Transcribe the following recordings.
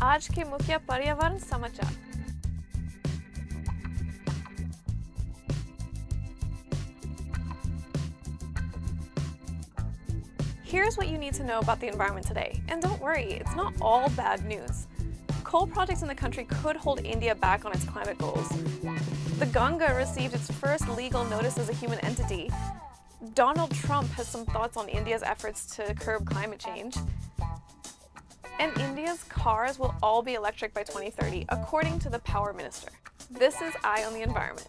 आज के मुख्य पर्यावरण समाचार। Here's what you need to know about the environment today. And don't worry, it's not all bad news. Coal projects in the country could hold India back on its climate goals. The Ganga received its first legal notice as a human entity. Donald Trump has some thoughts on India's efforts to curb climate change. And India's cars will all be electric by 2030, according to the Power Minister. This is Eye on the Environment.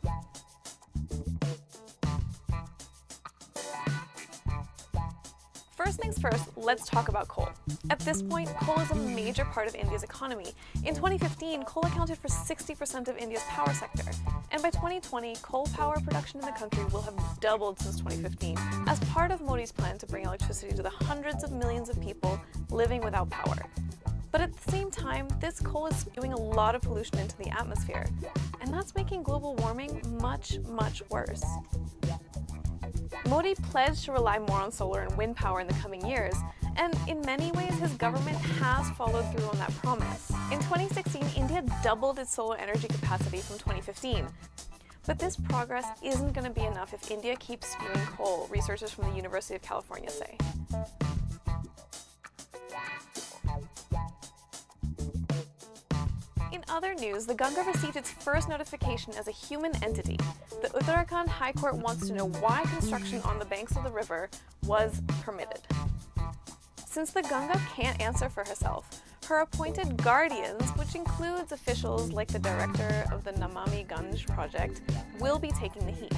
First things first, let's talk about coal. At this point, coal is a major part of India's economy. In 2015, coal accounted for 60% of India's power sector. And by 2020, coal power production in the country will have doubled since 2015 as part of Modi's plan to bring electricity to the hundreds of millions of people living without power. But at the same time, this coal is spewing a lot of pollution into the atmosphere. And that's making global warming much, much worse. Modi pledged to rely more on solar and wind power in the coming years, and in many ways his government has followed through on that promise. In 2016, India doubled its solar energy capacity from 2015. But this progress isn't going to be enough if India keeps spewing coal, researchers from the University of California say. In other news, the Ganga received its first notification as a human entity. The Uttarakhand High Court wants to know why construction on the banks of the river was permitted. Since the Ganga can't answer for herself, her appointed guardians, which includes officials like the director of the Namami Gange project, will be taking the heat.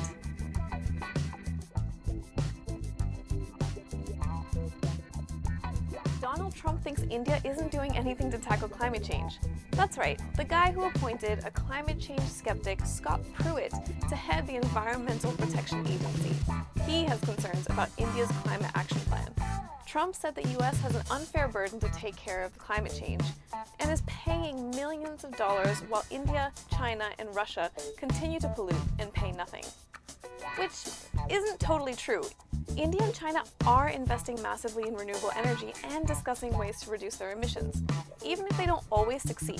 Donald Trump thinks India isn't doing anything to tackle climate change. That's right, the guy who appointed a climate change skeptic, Scott Pruitt, to head the Environmental Protection Agency. He has concerns about India's climate action plan. Trump said the US has an unfair burden to take care of climate change and is paying millions of dollars while India, China, and Russia continue to pollute and pay nothing. Which isn't totally true. India and China are investing massively in renewable energy and discussing ways to reduce their emissions, even if they don't always succeed.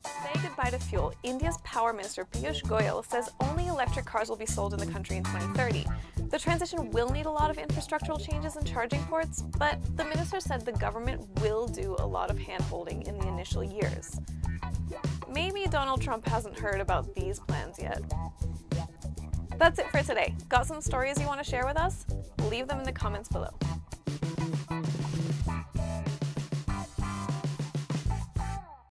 Say goodbye to fuel. India's Power Minister Piyush Goyal says only electric cars will be sold in the country in 2030. The transition will need a lot of infrastructural changes and charging ports, but the minister said the government will do a lot of hand-holding in the initial years. Maybe Donald Trump hasn't heard about these plans yet. That's it for today. Got some stories you want to share with us? Leave them in the comments below.